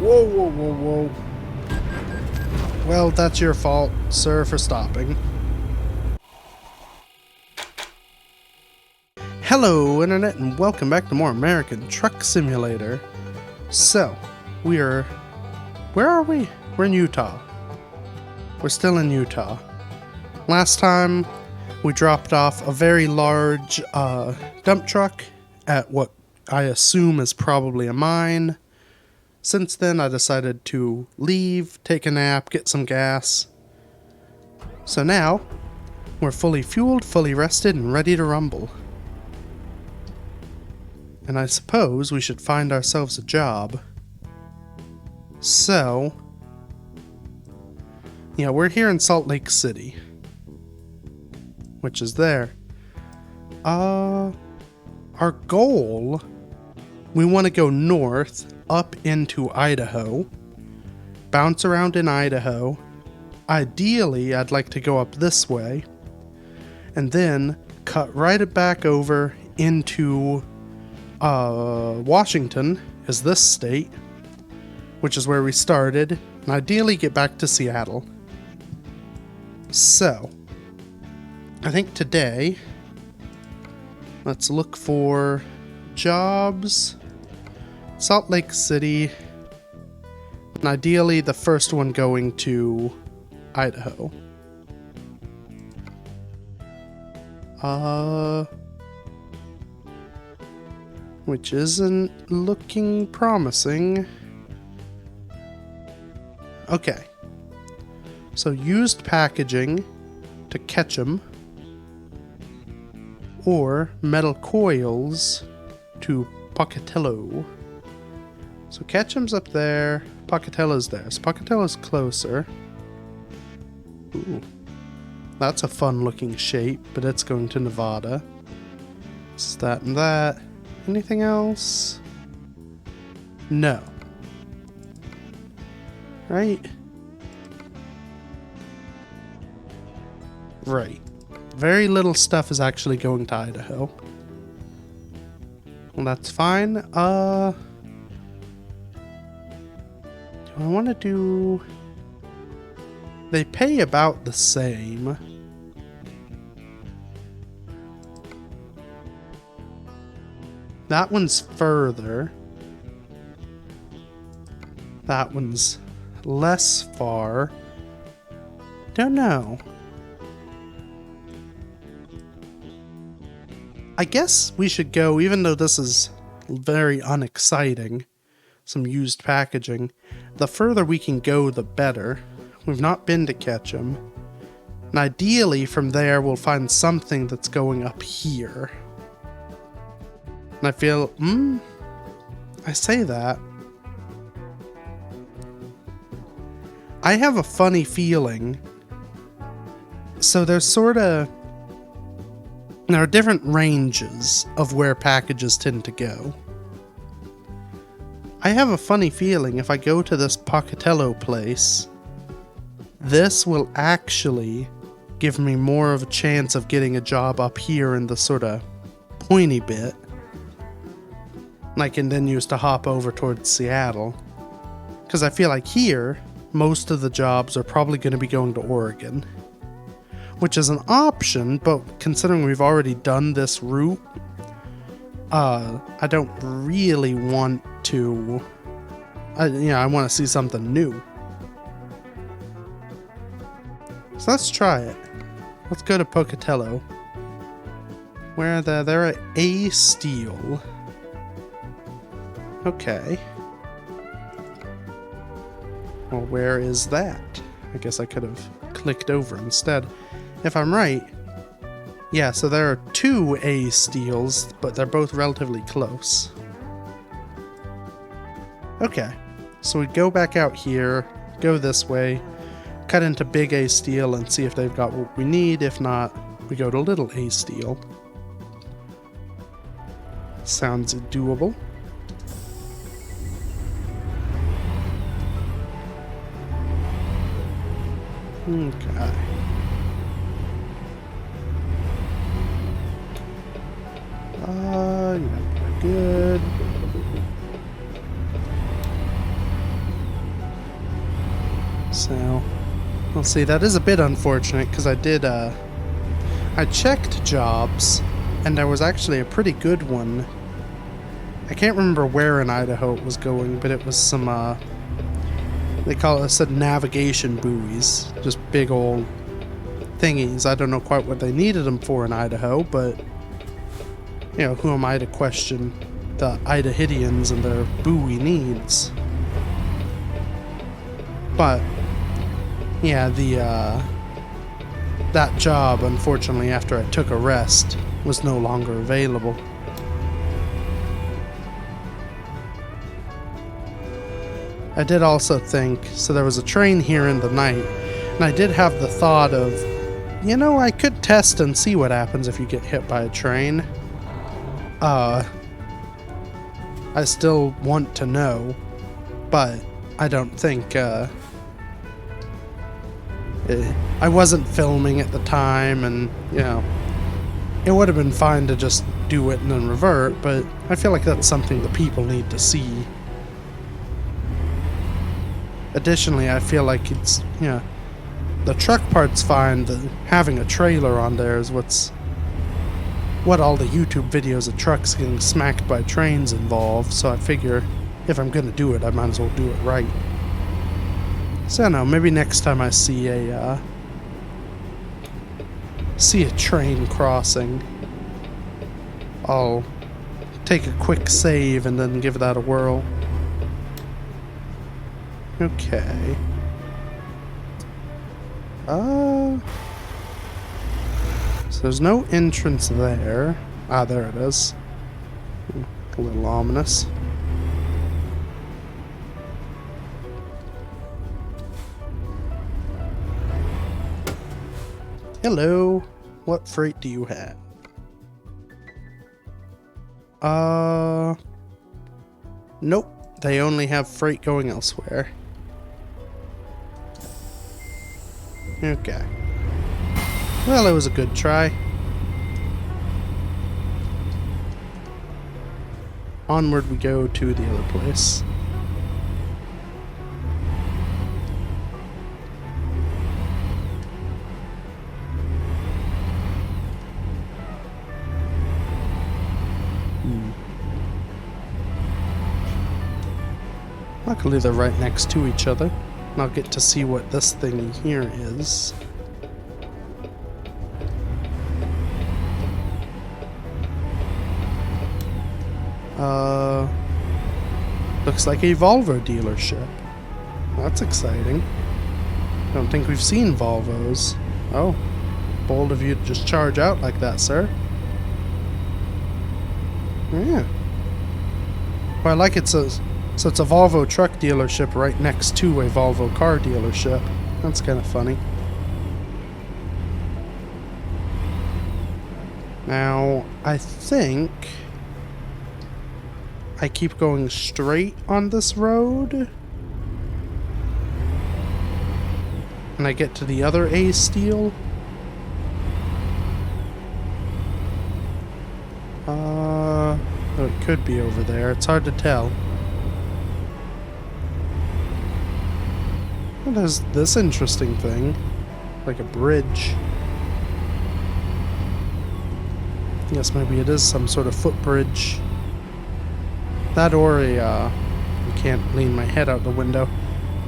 Whoa, whoa, whoa, whoa. Well, that's your fault, sir, for stopping. Hello, Internet, and welcome back to more American Truck Simulator. So, where are we? We're in Utah. We're still in Utah. Last time, we dropped off a very large dump truck at what I assume is probably a mine. Since then, I decided to leave, take a nap, get some gas. So now, we're fully fueled, fully rested, and ready to rumble. And I suppose we should find ourselves a job. So, yeah, we're here in Salt Lake City, which is there. Our goal, we want to go north up into Idaho, bounce around in Idaho. Ideally, I'd like to go up this way, and then cut right back over into Washington is this state, which is where we started, and ideally get back to Seattle. So, I think today, let's look for jobs, Salt Lake City, and ideally the first one going to Idaho. Which isn't looking promising. Okay. So used packaging to Ketchum, or metal coils to Pocatello. So Ketchum's up there, Pocatello's there. So Pocatello's closer. Ooh. That's a fun looking shape, but it's going to Nevada. It's that and that. Anything else? No. Right? Right. Very little stuff is actually going to Idaho. Well, that's fine. Do I want to do... They pay about the same. That one's further. That one's less far. Don't know. I guess we should go, even though this is very unexciting, some used packaging. The further we can go, the better. We've not been to Ketchum. And ideally, from there, we'll find something that's going up here. And I feel, I say that. I have a funny feeling. So there's there are different ranges of where packages tend to go. I have a funny feeling if I go to this Pocatello place, this will actually give me more of a chance of getting a job up here in the sort of pointy bit. And I can then use to hop over towards Seattle. Because I feel like here, most of the jobs are probably going to be going to Oregon. Which is an option, but considering we've already done this route, I don't really want to... I want to see something new. So let's try it. Let's go to Pocatello. Where they're at A Steel. Okay. Well, where is that? I guess I could have clicked over instead. If I'm right, yeah, so there are two A Steels, but they're both relatively close. Okay, so we go back out here, go this way, cut into Big A Steel and see if they've got what we need. If not, we go to Little A Steel. Sounds doable. Okay. Yeah, we're good. So, we'll see. That is a bit unfortunate because I did, I checked jobs and there was actually a pretty good one. I can't remember where in Idaho it was going, but it was some, they call it, said navigation buoys. Just big old thingies. I don't know quite what they needed them for in Idaho, but, you know, who am I to question the Idahidians and their buoy needs? But, yeah, that job, unfortunately, after I took a rest, was no longer available. I did also think, so there was a train here in the night, and I did have the thought of, you know, I could test and see what happens if you get hit by a train. I still want to know, but I don't think, I wasn't filming at the time, and, you know, it would have been fine to just do it and then revert, but I feel like that's something the people need to see. Additionally, I feel like it's, you know, the truck part's fine, having a trailer on there is what all the YouTube videos of trucks getting smacked by trains involve, so I figure if I'm gonna do it, I might as well do it right. So I don't know, maybe next time I see a train crossing, I'll take a quick save and then give that a whirl. Okay. So there's no entrance there. Ah, there it is. A little ominous. Hello. What freight do you have? Nope. They only have freight going elsewhere. Okay. Well, it was a good try. Onward we go to the other place. Luckily they're right next to each other, and I'll get to see what this thing here is. Looks like a Volvo dealership. That's exciting. Don't think we've seen Volvos. Oh, bold of you to just charge out like that, sir. Yeah. Well, I like so it's a Volvo truck dealership right next to a Volvo car dealership. That's kind of funny. Now, I think I keep going straight on this road, and I get to the other A steel. Oh, it could be over there. It's hard to tell. Well, there's this interesting thing, like a bridge. I guess maybe it is some sort of footbridge. That or a, I can't lean my head out the window.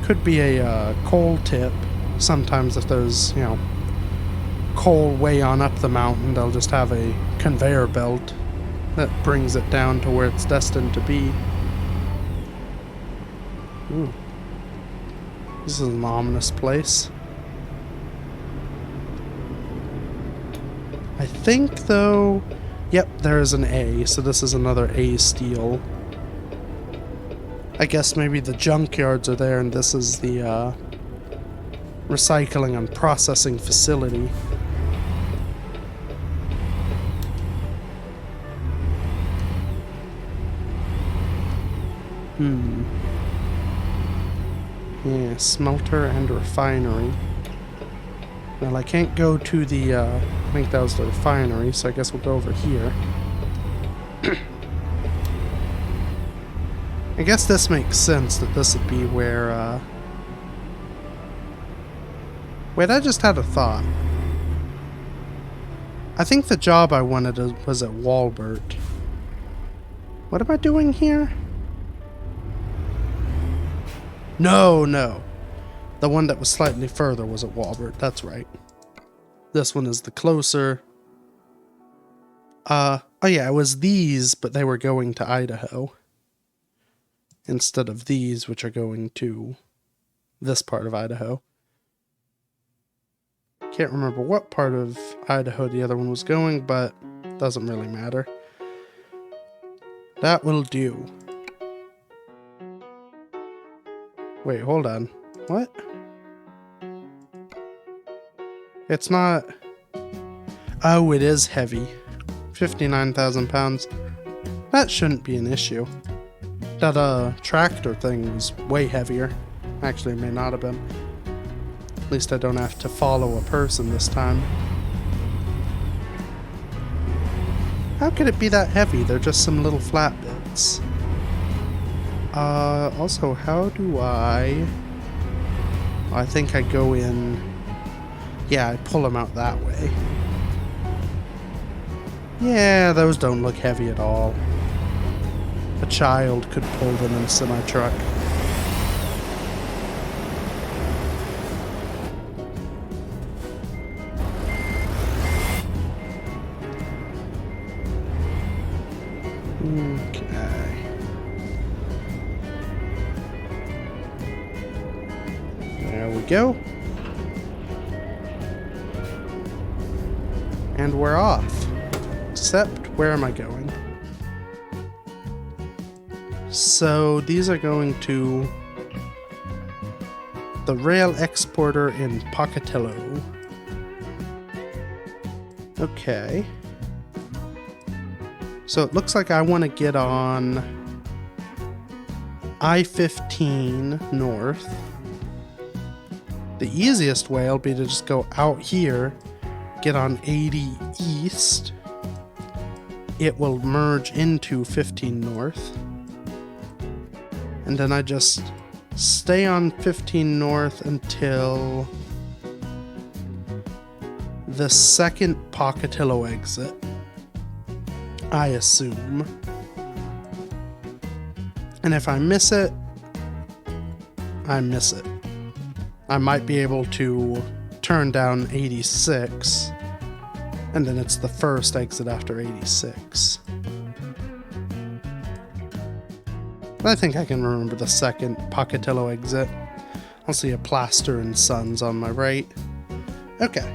Could be a coal tip. Sometimes if there's, you know, coal way on up the mountain, they'll just have a conveyor belt that brings it down to where it's destined to be. Ooh. This is an ominous place. I think, though... Yep, there's an A, so this is another A steel. I guess maybe the junkyards are there and this is the, recycling and processing facility. Yeah, smelter and refinery. Well, I can't go to the, I think that was the refinery, so I guess we'll go over here. I guess this makes sense that this would be where, Wait, I just had a thought. I think the job I wanted was at Walbert. What am I doing here? No. The one that was slightly further was at Walbert. That's right. This one is the closer. Oh yeah, it was these, but they were going to Idaho. Instead of these, which are going to this part of Idaho. Can't remember what part of Idaho the other one was going, but doesn't really matter. That will do. Wait, hold on. What? It's not... Oh, it is heavy. 59,000 pounds. That shouldn't be an issue. That tractor thing was way heavier. Actually, it may not have been. At least I don't have to follow a person this time. How could it be that heavy? They're just some little flat bits. Also, how do I think I go in... Yeah, I pull them out that way. Yeah, those don't look heavy at all. A child could pull them in a semi-truck. Okay. There we go. And we're off. Except, where am I going? So, these are going to the rail exporter in Pocatello. Okay. So it looks like I want to get on I-15 north. The easiest way will be to just go out here, get on 80 east. It will merge into 15 north. And then I just stay on 15 north until the second Pocatello exit, I assume. And if I miss it, I miss it. I might be able to turn down 86, and then it's the first exit after 86. But I think I can remember the second Pocatello exit. I'll see a Plaster and Sons on my right. Okay.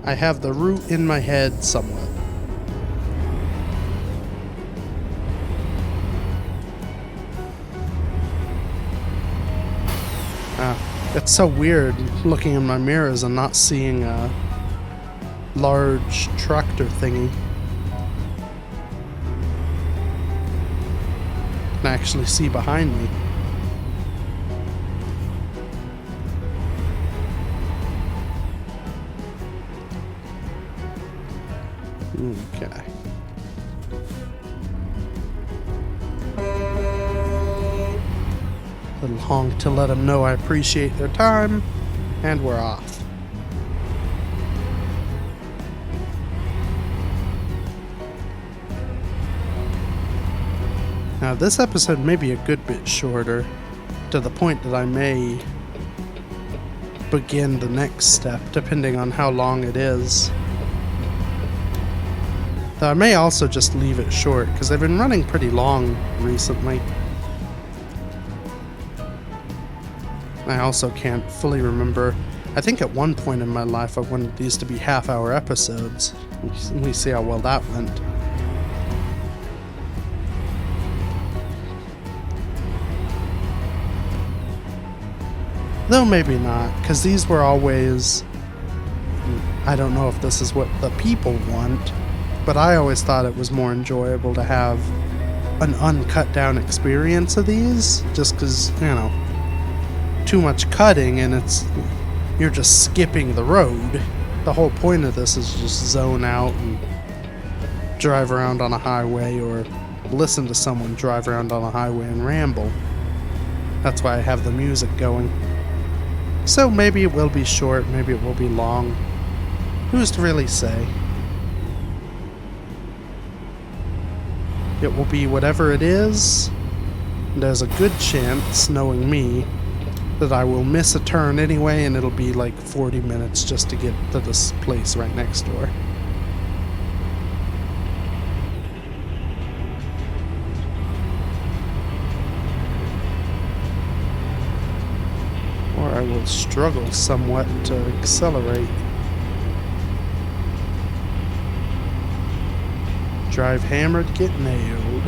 I have the route in my head somewhat. It's so weird looking in my mirrors and not seeing a large tractor thingy. I can actually see behind me. Okay. Little honk to let them know I appreciate their time, and we're off. Now this episode may be a good bit shorter, to the point that I may begin the next step, depending on how long it is. Though I may also just leave it short, because they've been running pretty long recently. I also can't fully remember. I think at one point in my life I wanted these to be half-hour episodes. We see how well that went. Though maybe not, because these were always... I don't know if this is what the people want, but I always thought it was more enjoyable to have an uncut down experience of these, just because, you know, too much cutting and you're just skipping the road. The whole point of this is just zone out and drive around on a highway, or listen to someone drive around on a highway and ramble. That's why I have the music going. So maybe it will be short, maybe it will be long. Who's to really say? It will be whatever it is. There's a good chance, knowing me, that I will miss a turn anyway, and it'll be like 40 minutes just to get to this place right next door. Or I will struggle somewhat to accelerate. Drive hammered, get nailed.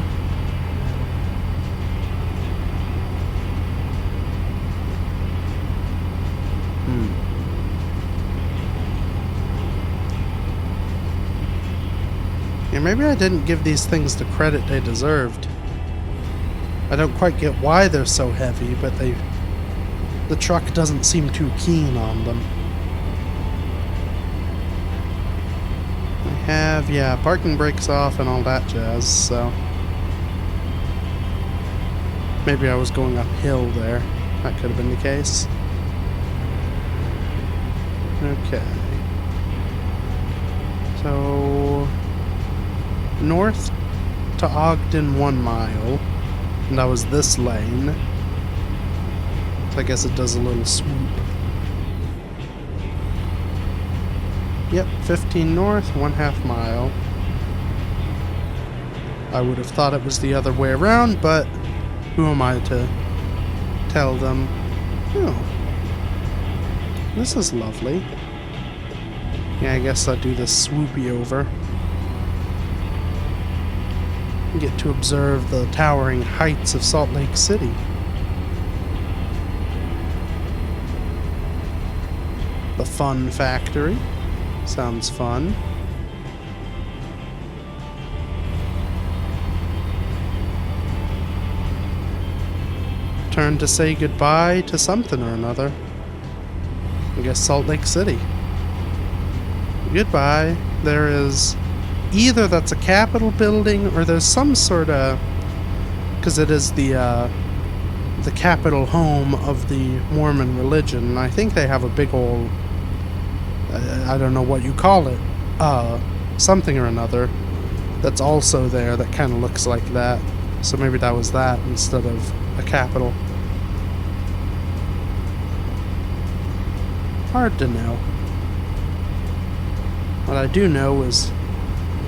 Yeah, maybe I didn't give these things the credit they deserved. I don't quite get why they're so heavy, but the truck doesn't seem too keen on them. I have, yeah, parking brakes off and all that jazz, so maybe I was going uphill there. That could have been the case. Okay. So north to Ogden 1 mile, and that was this lane. So I guess it does a little swoop. Yep, 15 north, 1/2 mile. I would have thought it was the other way around, but who am I to tell them? Oh, this is lovely. Yeah, I guess I'll do this swoopy over. Get to observe the towering heights of Salt Lake City. The Fun Factory. Sounds fun. Turn to say goodbye to something or another. I guess Salt Lake City. Goodbye. There is either that's a Capitol building or there's some sort of, because it is the capital home of the Mormon religion, and I think they have a big old, I don't know what you call it, something or another that's also there that kind of looks like that. So maybe that was that instead of a capital. Hard to know. What I do know is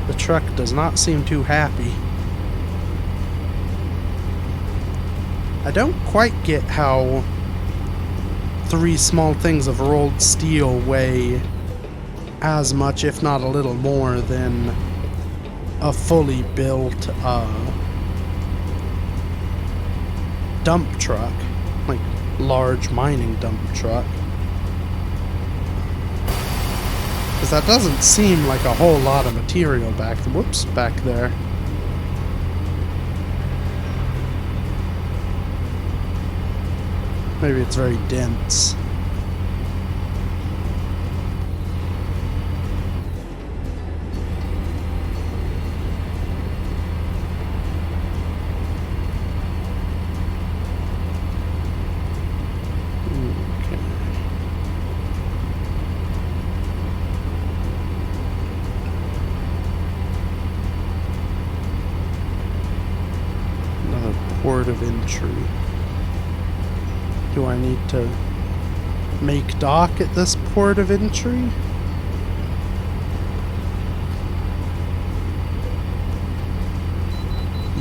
the truck does not seem too happy. I don't quite get how 3 small things of rolled steel weigh as much, if not a little more, than a fully built dump truck, like large mining dump truck. Because that doesn't seem like a whole lot of material back there. Maybe it's very dense. Port of entry. Do I need to make dock at this port of entry?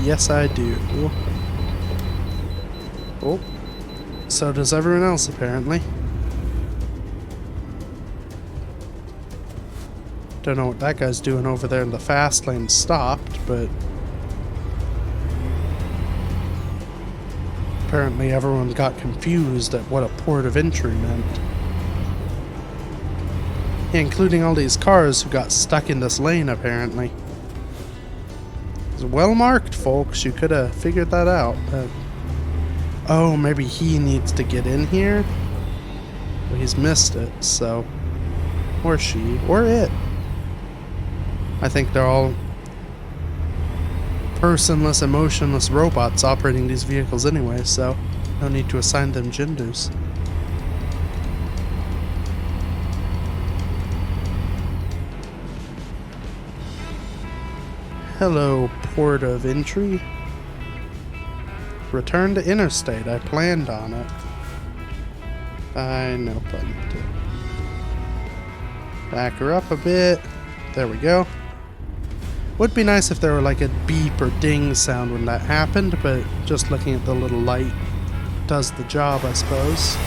Yes, I do. Oh, so does everyone else, apparently. Don't know what that guy's doing over there in the fast lane stopped, but apparently everyone got confused at what a port of entry meant. Yeah, including all these cars who got stuck in this lane, apparently. It's well marked, folks. You could have figured that out. Oh, maybe he needs to get in here? Well, he's missed it, so... Or she. Or it. I think they're all personless, emotionless robots operating these vehicles anyway, so no need to assign them genders. Hello, port of entry. Return to interstate. I planned on it. I know plenty to. Back her up a bit. There we go. Would be nice if there were like a beep or ding sound when that happened, but just looking at the little light does the job, I suppose.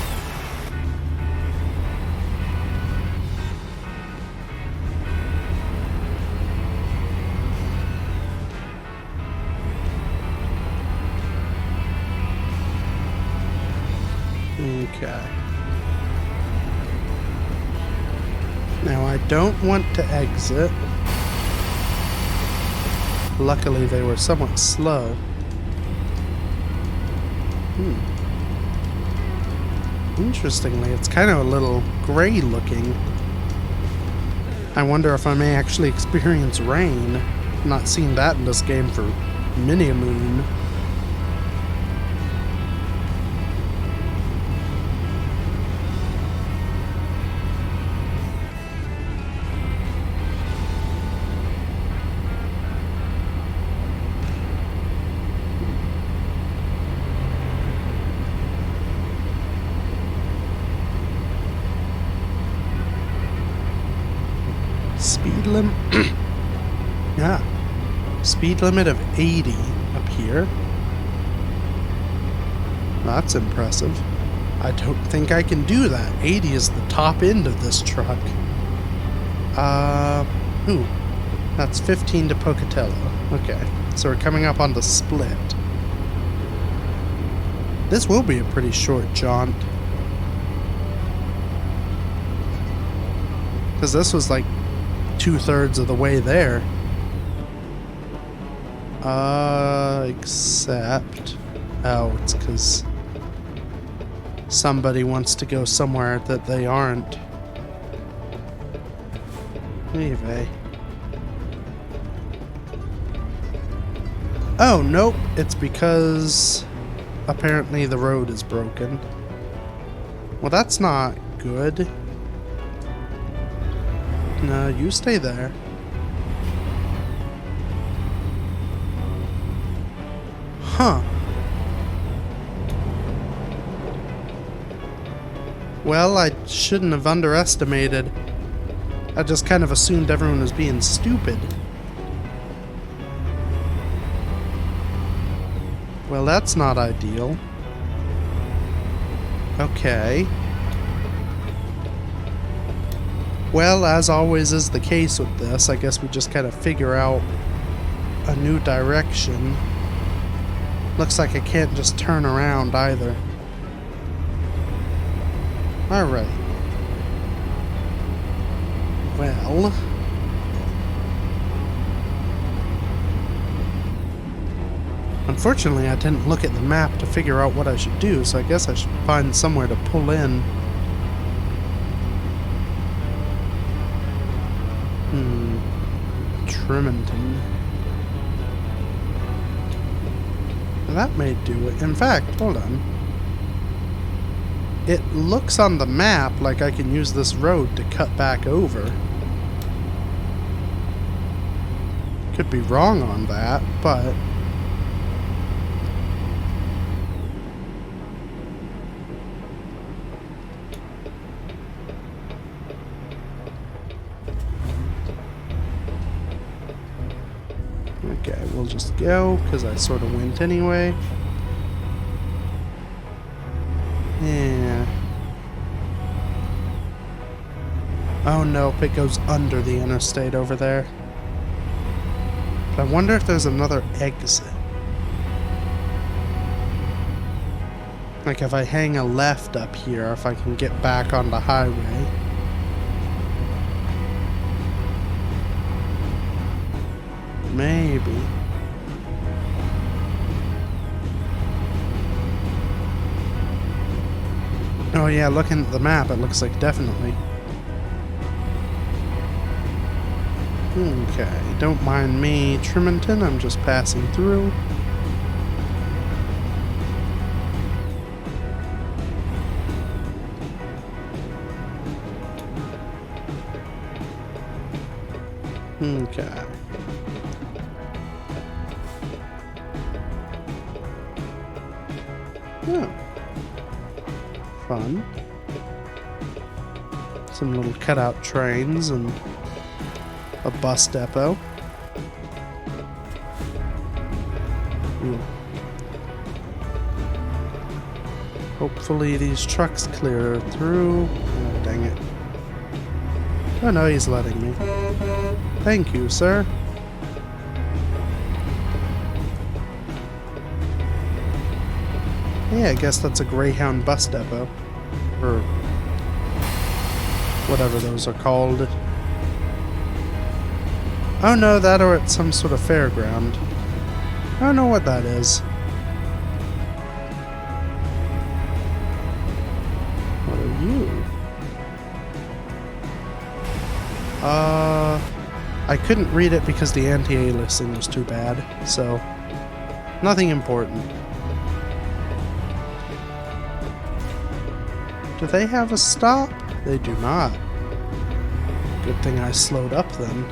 Okay. Now I don't want to exit. Luckily they were somewhat slow. Interestingly, it's kind of a little gray looking. I wonder if I may actually experience rain. Not seen that in this game for many a moon. Speed limit. Yeah. Speed limit of 80 up here. That's impressive. I don't think I can do that. 80 is the top end of this truck. Ooh. That's 15 to Pocatello. Okay. So we're coming up on the split. This will be a pretty short jaunt. Because this was like 2/3 of the way there. Except... Oh, it's because somebody wants to go somewhere that they aren't. Anyway. Oh, nope. It's because apparently the road is broken. Well, that's not good. No, you stay there. Huh. Well, I shouldn't have underestimated. I just kind of assumed everyone was being stupid. Well, that's not ideal. Okay. Well, as always is the case with this, I guess we just kind of figure out a new direction. Looks like I can't just turn around either. Alright. Well... Unfortunately, I didn't look at the map to figure out what I should do, so I guess I should find somewhere to pull in. Tremonton. That may do it. In fact, hold on. It looks on the map like I can use this road to cut back over. Could be wrong on that, but... Okay, we'll just go, because I sort of went anyway. Yeah. Oh nope, it goes under the interstate over there. But I wonder if there's another exit. Like if I hang a left up here, if I can get back on the highway. Maybe. Oh yeah, looking at the map, it looks like definitely. Okay, don't mind me, Tremonton, I'm just passing through. Okay. Oh. Fun. Some little cutout trains and a bus depot. Ooh. Hopefully these trucks clear through. Oh, dang it. Oh no, he's letting me. Thank you, sir. Yeah, I guess that's a Greyhound bus depot. Or whatever those are called. Oh no, that or it's some sort of fairground. I don't know what that is. What are you? I couldn't read it because the anti-aliasing was too bad, so nothing important. Do they have a stop? They do not. Good thing I slowed up then.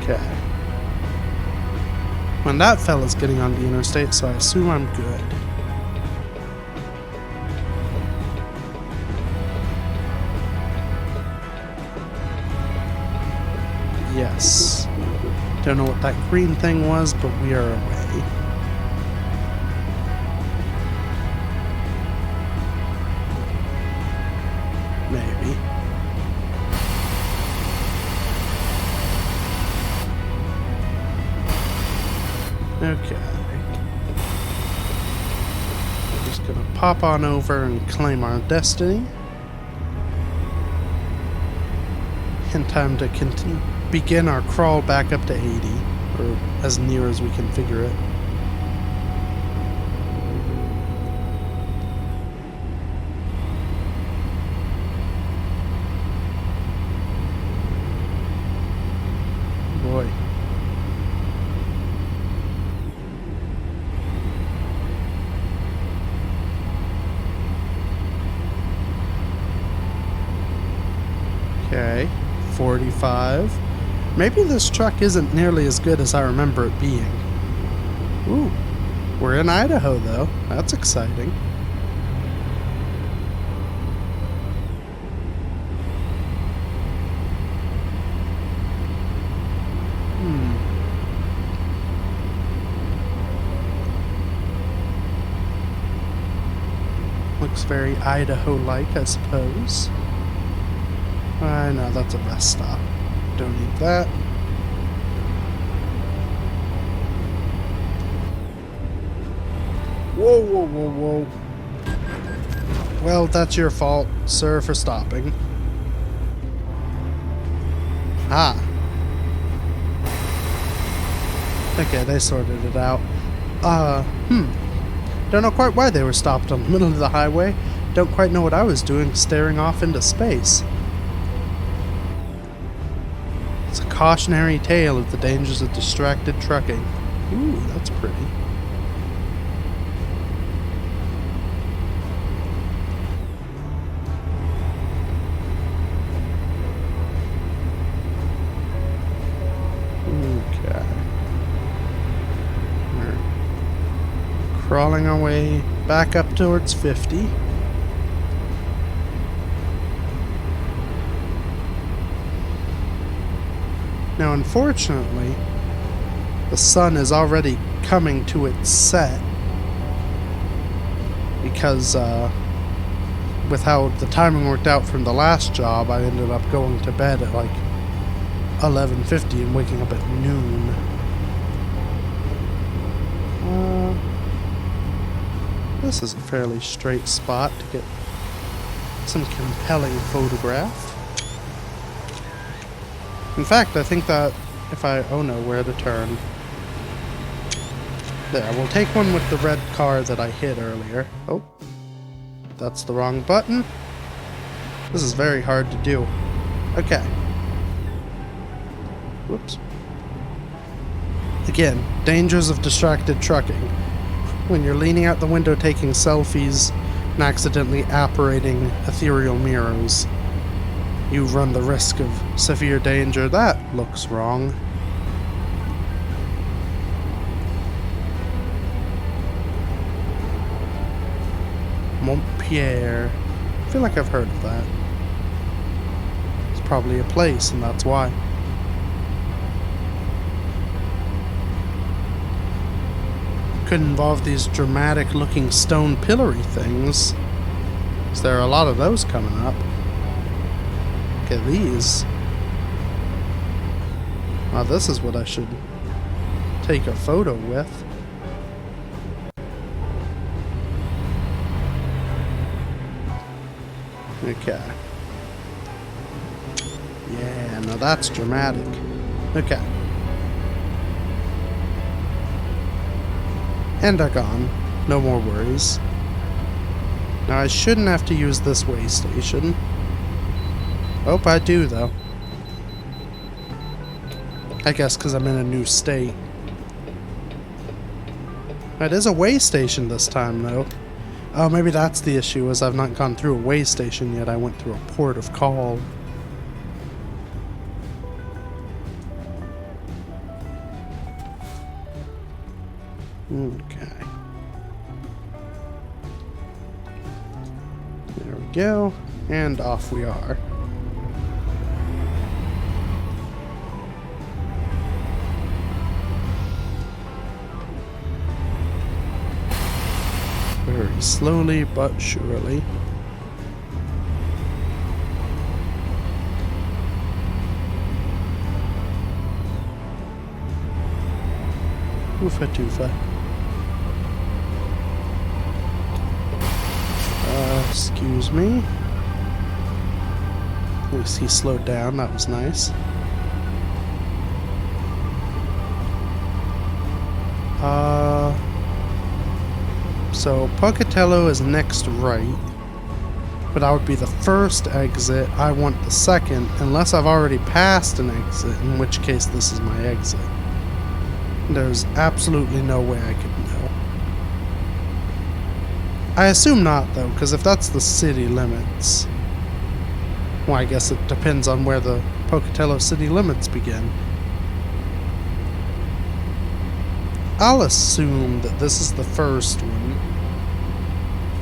Okay. And that fella's getting on the interstate, so I assume I'm good. Yes. Don't know what that green thing was, but we are away. Maybe. Okay. I'm just gonna pop on over and claim our destiny. In time to begin our crawl back up to 80, or as near as we can figure it. Boy. Okay, 45. Maybe this truck isn't nearly as good as I remember it being. Ooh, we're in Idaho though. That's exciting. Looks very Idaho-like, I suppose. I know, that's a rest stop. Don't need that. Whoa, whoa, whoa, whoa. Well, that's your fault, sir, for stopping. Ah. Okay, they sorted it out. Don't know quite why they were stopped on the middle of the highway. Don't quite know what I was doing, staring off into space. It's a cautionary tale of the dangers of distracted trucking. Ooh, that's pretty. Okay. We're crawling our way back up towards 50. Now, unfortunately, the sun is already coming to its set because with how the timing worked out from the last job, I ended up going to bed at like 11:50 and waking up at noon. This is a fairly straight spot to get some compelling photograph. In fact, I think that if I... oh no, where to turn. There, we'll take one with the red car that I hit earlier. Oh, that's the wrong button. This is very hard to do. Okay. Whoops. Again, dangers of distracted trucking. When you're leaning out the window taking selfies and accidentally apparating ethereal mirrors. You run the risk of severe danger. That looks wrong. Montpierre. I feel like I've heard of that. It's probably a place, and that's why. Could involve these dramatic looking stone pillory things. Is there a lot of those coming up? Look at these. Now this is what I should take a photo with. Okay. Yeah, now that's dramatic. Okay. And they're gone. No more worries. Now I shouldn't have to use this way station. Oh, I do though. I guess because I'm in a new state. It is a way station this time though. Oh, maybe that's the issue, is I've not gone through a way station yet. I went through a port of call. Okay. There we go. And off we are. Very slowly but surely. Oofa doofa. Excuse me. At least he slowed down, that was nice. So Pocatello is next right, but that would be the first exit. I want the second, unless I've already passed an exit, in which case this is my exit. There's absolutely no way I could know. I assume not, though, because if that's the city limits, well, I guess it depends on where the Pocatello city limits begin. I'll assume that this is the first one,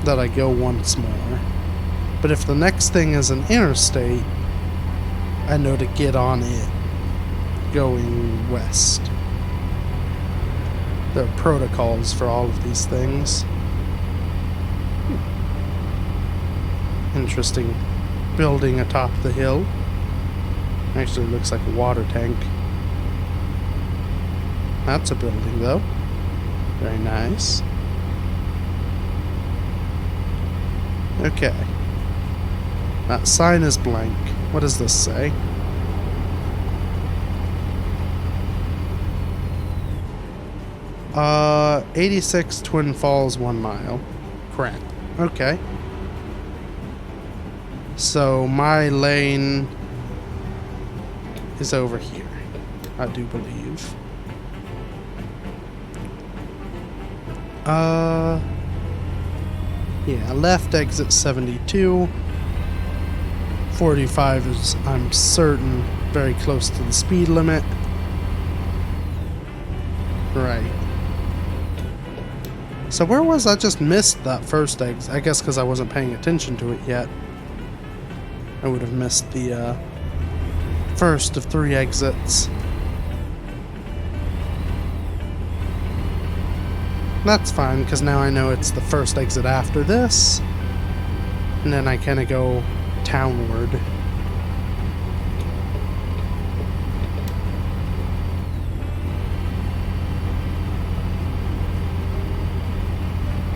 that I go once more. But if the next thing is an interstate, I know to get on it going west. There are protocols for all of these things. Interesting building atop the hill. Actually looks like a water tank. That's a building though. Very nice. Okay. That sign is blank. What does this say? Uh, 86 Twin Falls 1 mile. Crap. Okay. So my lane is over here, I do believe. Yeah, left exit 72. 45 is, I'm certain, very close to the speed limit. Right. So where was I? Just missed that first exit. I guess because I wasn't paying attention to it yet. I would have missed the first of 3 exits. That's fine, because now I know it's the first exit after this. And then I kind of go townward.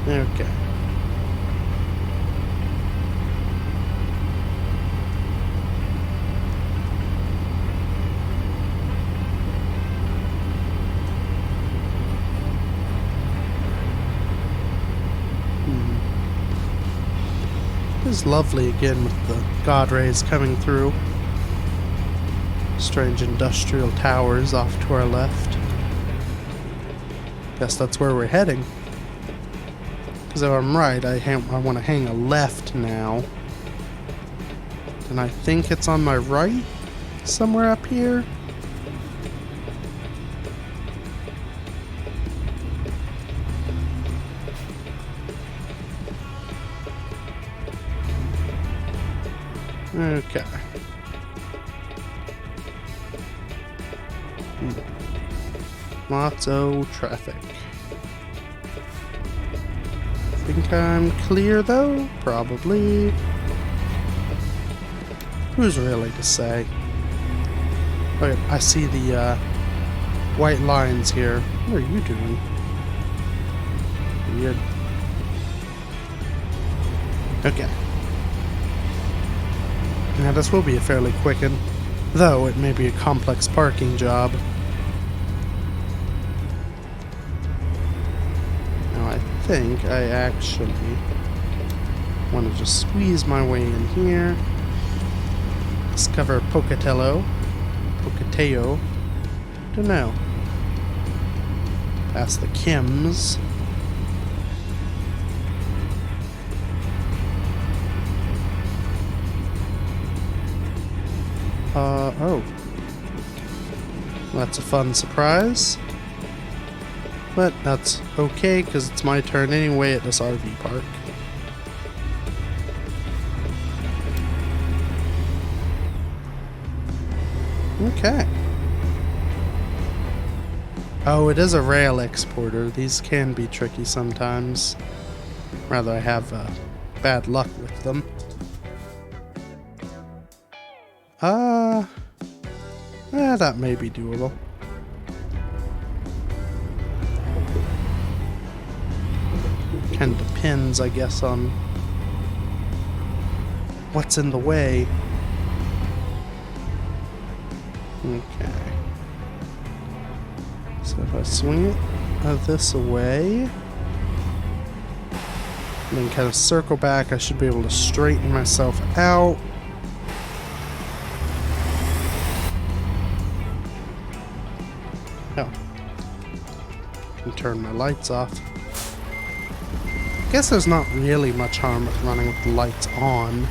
Okay. It's lovely again with the God rays coming through. Strange industrial towers off to our left. Guess that's where we're heading. Because if I'm right, I want to hang a left now And I think it's on my right, somewhere up here. Okay. Lots of traffic. Think I'm clear though? Probably. Who's really to say? Okay, I see the white lines here. What are you doing? Weird. Okay. Now this will be a fairly quick one, though it may be a complex parking job. Now I think I actually want to just squeeze my way in here. Discover Pocatello. Don't know. Past the Kims. Oh. That's a fun surprise. But that's okay, because it's my turn anyway at this RV park. Okay. Oh, it is a rail exporter. These can be tricky sometimes. Rather, I have bad luck with them. That may be doable. Kind of depends, I guess, on what's in the way. Okay. So if I swing it this way, and then kind of circle back, I should be able to straighten myself out. Oh. And turn my lights off. I guess there's not really much harm with running with the lights on.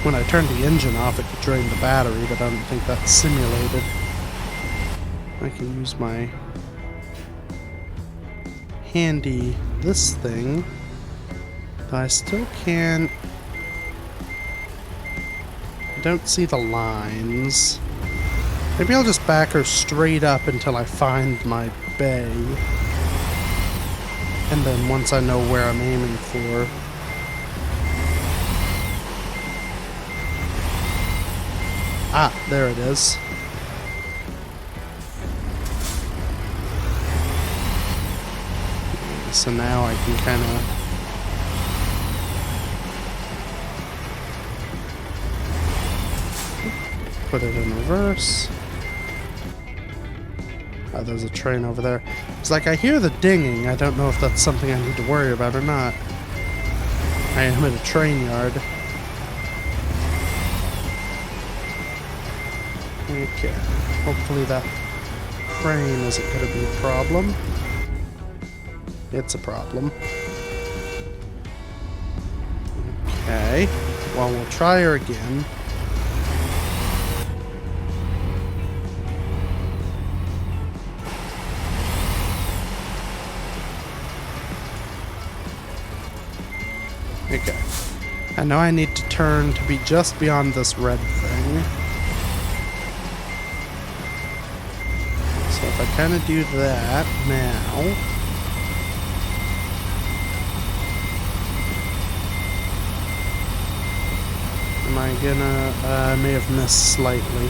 When I turned the engine off, it could drain the battery, but I don't think that's simulated. I can use my handy this thing, but I still can't. I don't see the lines. Maybe I'll just back her straight up until I find my bay. And then once I know where I'm aiming for. Ah, there it is. So now I can kind of put it in reverse. Oh, there's a train over there. It's like I hear the dinging. I don't know if that's something I need to worry about or not. I am at a train yard. Okay. Hopefully that train isn't going to be a problem. It's a problem. Okay. Well, we'll try her again. Okay. I know I need to turn to be just beyond this red thing. So if I kind of do that now. Am I gonna, I may have missed slightly.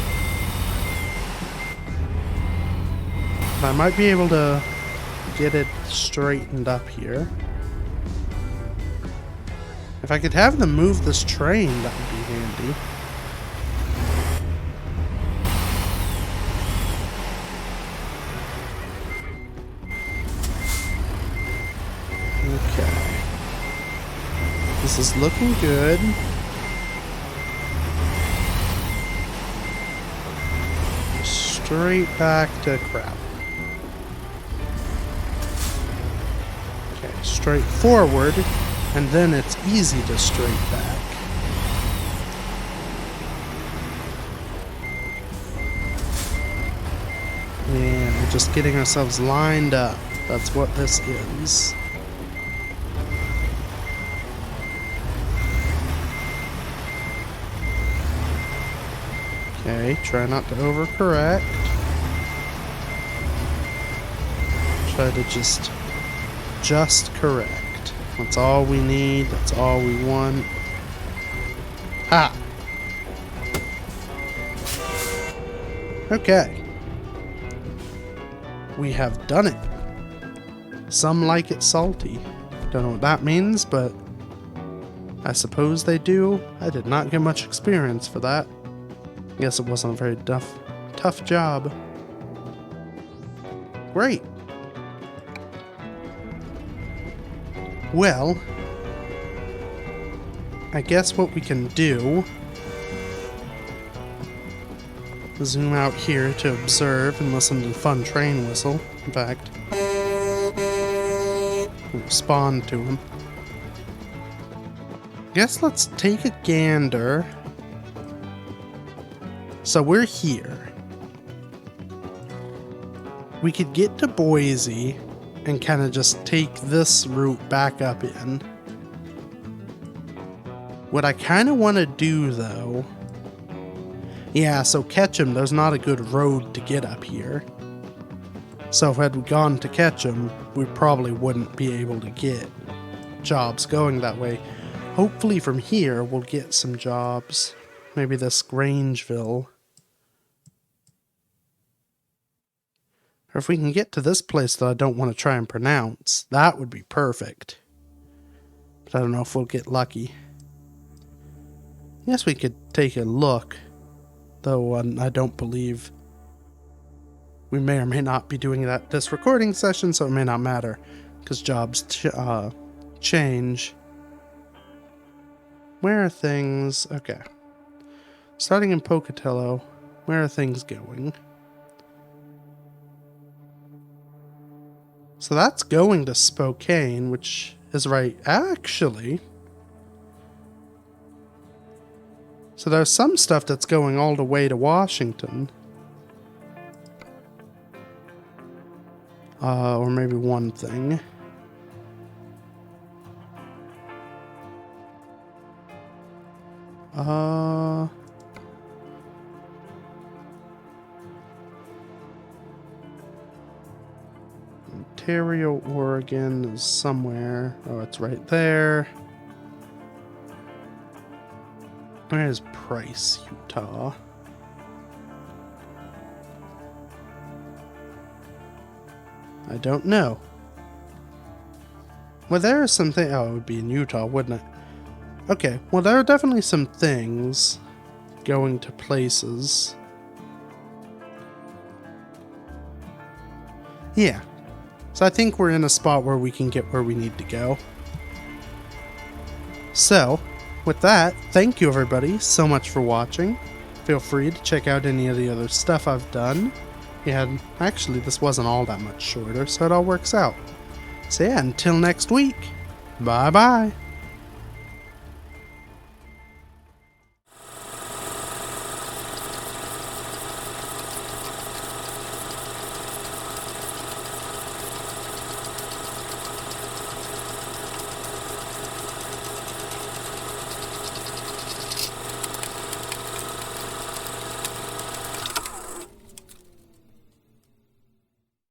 But I might be able to get it straightened up here. If I could have them move this train, that would be handy. Okay. This is looking good. Straight back to crap. Okay, straight forward. And then it's easy to straight back. just getting ourselves lined up. That's what this is. Okay, try not to overcorrect. Try to just correct. That's all we need. That's all we want. Ha! Okay. We have done it. Some like it salty. Don't know what that means, but I suppose they do. I did not get much experience for that. Guess it wasn't a very tough job. Great. Well, I guess what we can do is zoom out here to observe and listen to the fun train whistle. In fact, respond to him. Guess let's take a gander. So we're here. We could get to Boise and kind of just take this route back up in. What I kind of want to do though, yeah, so Ketchum, there's not a good road to get up here. So if had we gone to Ketchum, we probably wouldn't be able to get jobs going that way. Hopefully from here we'll get some jobs. Maybe this Grangeville. Or if we can get to this place that I don't want to try and pronounce, that would be perfect. But I don't know if we'll get lucky. Yes, we could take a look. Though I don't believe we may or may not be doing that this recording session, so it may not matter. Because jobs change. Where are things? Okay. Starting in Pocatello, where are things going? So that's going to Spokane, which is right. Actually, so there's some stuff that's going all the way to Washington. Or maybe one thing. Ontario, Oregon is somewhere. Oh, it's right there. Where's Price, Utah? I don't know. Well, there are some things. Oh, it would be in Utah, wouldn't it? Okay, well, there are definitely some things going to places. Yeah. So I think we're in a spot where we can get where we need to go. So, with that, thank you everybody so much for watching. Feel free to check out any of the other stuff I've done. And actually, this wasn't all that much shorter, so it all works out. So yeah, until next week, bye-bye.